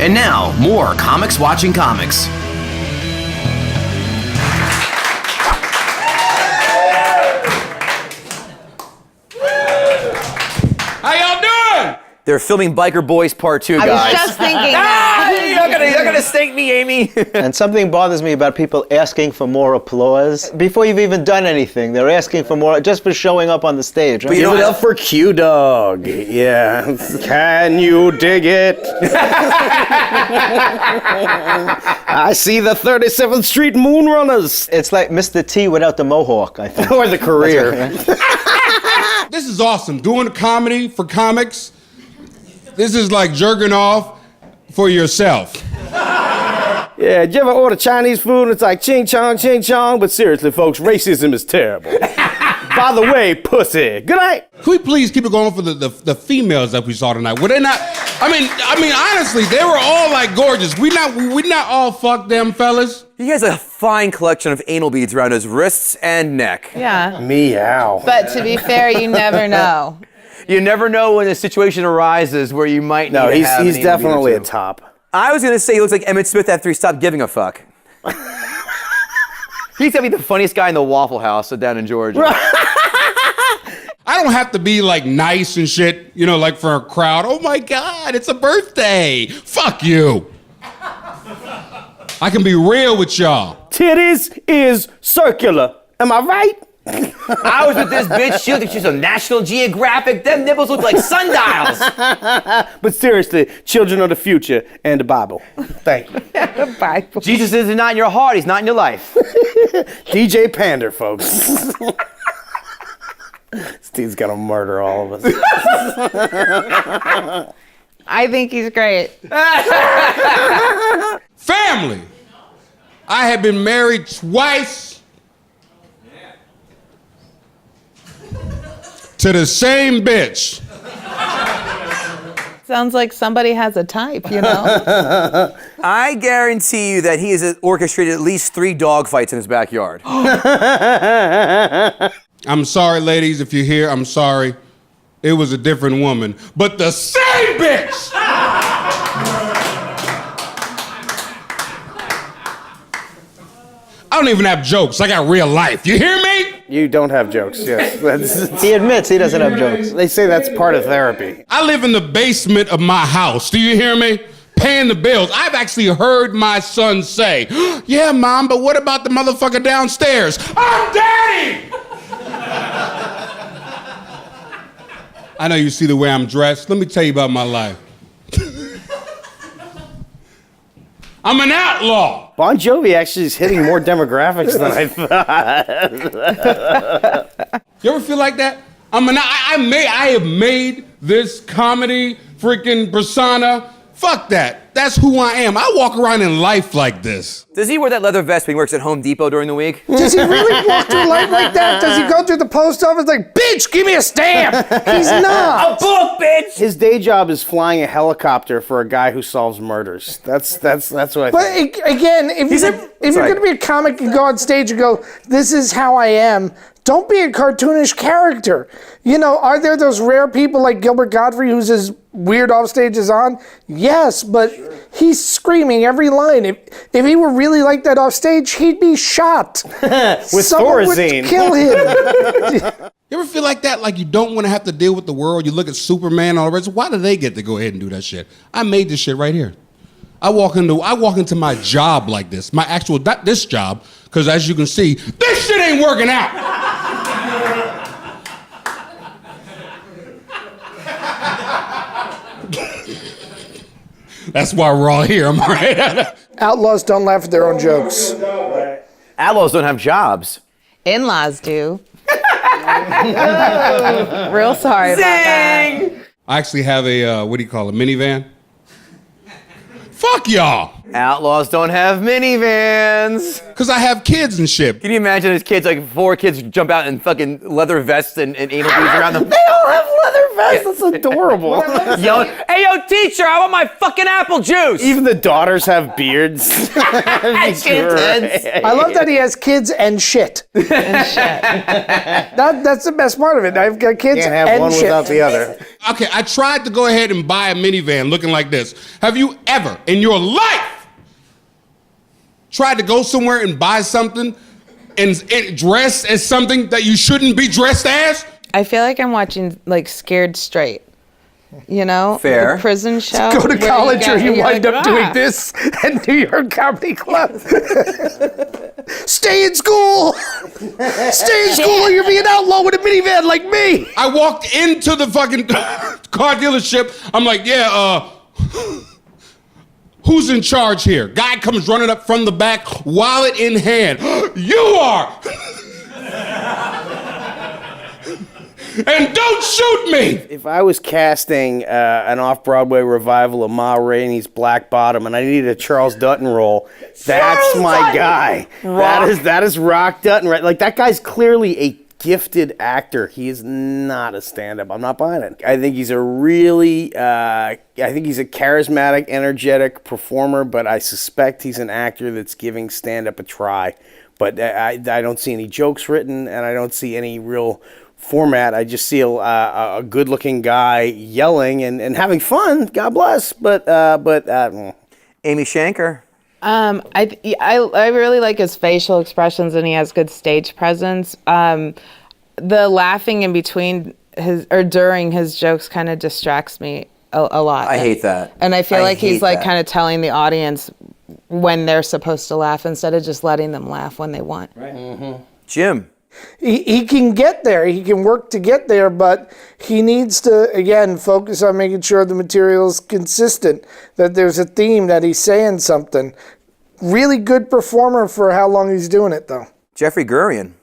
And now, more Comics Watching Comics. How y'all doing? They're filming Biker Boys Part 2, guys. I was just thinking that. You're gonna stake me, Amy. And something bothers me about people asking for more applause. Before you've even done anything, they're asking for more just for showing up on the stage. Right? Give it up for Q-Dog. Yeah. Can you dig it? I see the 37th Street Moonrunners. It's like Mr. T without the mohawk, I think. Or the career. This is awesome. Doing comedy for comics. This is like jerking off for yourself. Yeah, did you ever order Chinese food and it's like ching chong, but seriously, folks, racism is terrible. By the way, pussy. Good night. Can we please keep it going for the females that we saw tonight? Were they not? I mean, honestly, they were all like gorgeous. We not all fuck them fellas. He has a fine collection of anal beads around his wrists and neck. Yeah. Meow. But to be fair, you never know. You never know when a situation arises where you might need to have he's an anal bead or definitely a two. top. I was gonna say he looks like Emmett Smith after he stopped giving a fuck. He's gonna be the funniest guy in the Waffle House down in Georgia. I don't have to be like nice and shit, you know, like for a crowd. Oh my God, it's a birthday. Fuck you. I can be real with y'all. Titties is circular. Am I right? I was with this bitch, she looked like she's on National Geographic. Them nipples look like sundials. But seriously, children of the future and the Bible. Thank you. Bible. Jesus is not in your heart, he's not in your life. DJ Pander, folks. Steve's gonna murder all of us. I think he's great. Family. I have been married twice. To the same bitch. Sounds like somebody has a type, you know? I guarantee you that he has orchestrated at least 3 dogfights in his backyard. I'm sorry, ladies, if you're here, I'm sorry. It was a different woman. But the same bitch! I don't even have jokes. I got real life. You hear me? You don't have jokes, yes. He admits he doesn't have jokes. They say that's part of therapy. I live in the basement of my house. Do you hear me? Paying the bills. I've actually heard my son say, yeah, Mom, but what about the motherfucker downstairs? I'm Daddy! I know you see the way I'm dressed. Let me tell you about my life. I'm an outlaw. Bon Jovi actually is hitting more demographics than I thought. You ever feel like that? I have made this comedy freaking persona. Fuck that. That's who I am. I walk around in life like this. Does he wear that leather vest when he works at Home Depot during the week? Does he really walk through life like that? Does he go through the post office like, bitch, give me a stamp? He's not. Book, bitch! His day job is flying a helicopter for a guy who solves murders. That's what I But think. again, if you're going to be a comic and go on stage and go, this is how I am, don't be a cartoonish character. You know, are there those rare people like Gilbert Gottfried who's as weird off stage as on? Yes, but he's screaming every line. If he were really like that off stage, he'd be shot. With Someone would Thorazine. kill him. You ever feel like that? Like you don't want to have to deal with the world? You look at Superman and all the rest. Why do they get to go ahead and do that shit? I made this shit right here. I walk into my job like this. My actual, not this job, because as you can see, this shit ain't working out. That's why we're all here, am I right? Outlaws don't laugh at their own jokes. Outlaws don't have jobs. In-laws do. Real sorry about that. I actually have a, what do you call it, minivan? Fuck y'all. Outlaws don't have minivans. Because I have kids and shit. Can you imagine his kids, like 4 kids jump out in fucking leather vests and anal beads around them? They all have leather vest? That's adorable. Yelling, hey, yo, teacher, I want my fucking apple juice. Even the daughters have beards. I love that he has kids and shit. That's the best part of it. I've got kids Can't have and one shit. without the other. Okay, I tried to go ahead and buy a minivan looking like this. Have you ever in your life tried to go somewhere and buy something and dress as something that you shouldn't be dressed as? I feel like I'm watching like Scared Straight. You know? Fair. The prison show. Go to where college or you you're wind like, up doing this at New York Comedy Club. Stay in school. Stay in school or you're being outlawed with a minivan like me. I walked into the fucking car dealership. I'm like, who's in charge here? Guy comes running up from the back, wallet in hand. You are! And don't shoot me! If I was casting an off-Broadway revival of Ma Rainey's Black Bottom and I needed a Charles Dutton role, that's my guy. That is Rock Dutton, right? Like, that guy's clearly a gifted actor. He is not a stand-up. I'm not buying it. I think he's a really, I think he's a charismatic, energetic performer, but I suspect he's an actor that's giving stand-up a try. But I don't see any jokes written, and I don't see any real format. I just see a good-looking guy yelling and having fun. God bless. But Amy Shanker. I really like his facial expressions and he has good stage presence. The laughing in between during his jokes kind of distracts me a lot. I hate that. And I feel like he's hate like that. kind of telling the audience when they're supposed to laugh instead of just letting them laugh when they want. Right. Mm-hmm. Jim. He can get there. He can work to get there, but he needs to, again, focus on making sure the material is consistent, that there's a theme, that he's saying something. Really good performer for how long he's doing it, though. Jeffrey Gurian.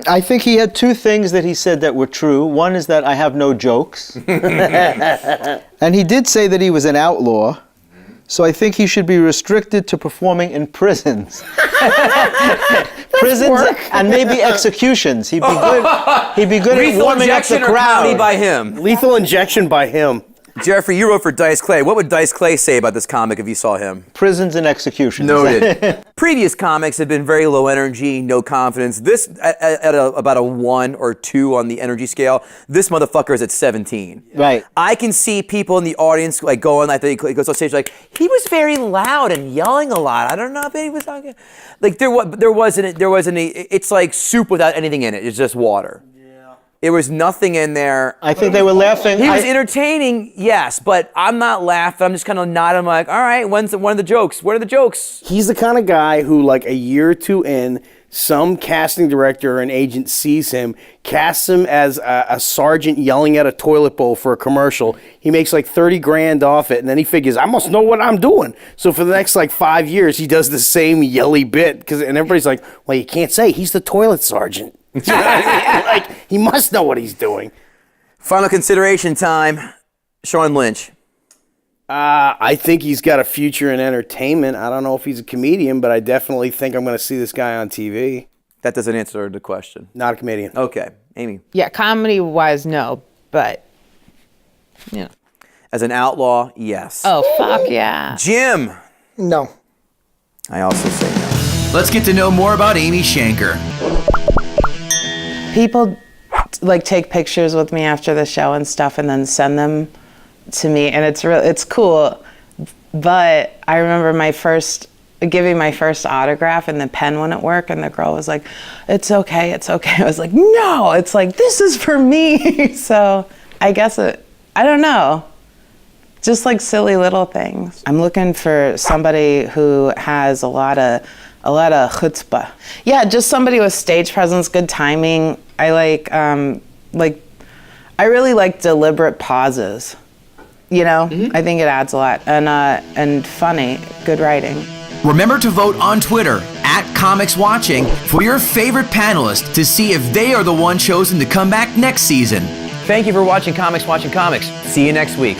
I think he had two things that he said that were true. One is that I have no jokes. And he did say that he was an outlaw. So I think he should be restricted to performing in prisons. Prisons and maybe executions. He'd be good at warming up the crowd. By him. Lethal Injection by him. Jeffrey, you wrote for Dice Clay. What would Dice Clay say about this comic if you saw him? Prisons and executions. Noted. Previous comics have been very low energy, no confidence. This, at about a 1 or 2 on the energy scale, this motherfucker is at 17. Right. I can see people in the audience like going, I think he goes on stage like, he was very loud and yelling a lot. I don't know if he was talking. Like there wasn't it's like soup without anything in it. It's just water. There was nothing in there. I think they were laughing. He was entertaining, yes, but I'm not laughing. I'm just kind of nodding. I'm like, all right, when's one of the jokes? What are the jokes? He's the kind of guy who, like, a year or two in, some casting director or an agent sees him, casts him as a sergeant yelling at a toilet bowl for a commercial. He makes like 30 grand off it, and then he figures, I must know what I'm doing. So for the next like 5 years, he does the same yelly bit, and everybody's like, well, you can't say he's the toilet sergeant. Like, he must know what he's doing. Final consideration time. Sean Lynch. I think he's got a future in entertainment. I don't know if he's a comedian, but I definitely think I'm going to see this guy on TV. That doesn't answer the question. Not a comedian. Okay. Amy. Yeah, comedy-wise, no, but, you know. As an outlaw, yes. Oh, fuck yeah. Jim. No. I also say no. Let's get to know more about Amy Shanker. People like take pictures with me after the show and stuff and then send them to me, and it's cool. But I remember giving my first autograph and the pen wouldn't work, and the girl was like, it's okay. I was like, no, it's like, this is for me. So I guess I don't know. Just like silly little things. I'm looking for somebody who has a lot of chutzpah. Yeah, just somebody with stage presence, good timing. I I really like deliberate pauses. You know, I think it adds a lot. And funny, good writing. Remember to vote on Twitter @ComicsWatching for your favorite panelist to see if they are the one chosen to come back next season. Thank you for watching Comics Watching Comics. See you next week.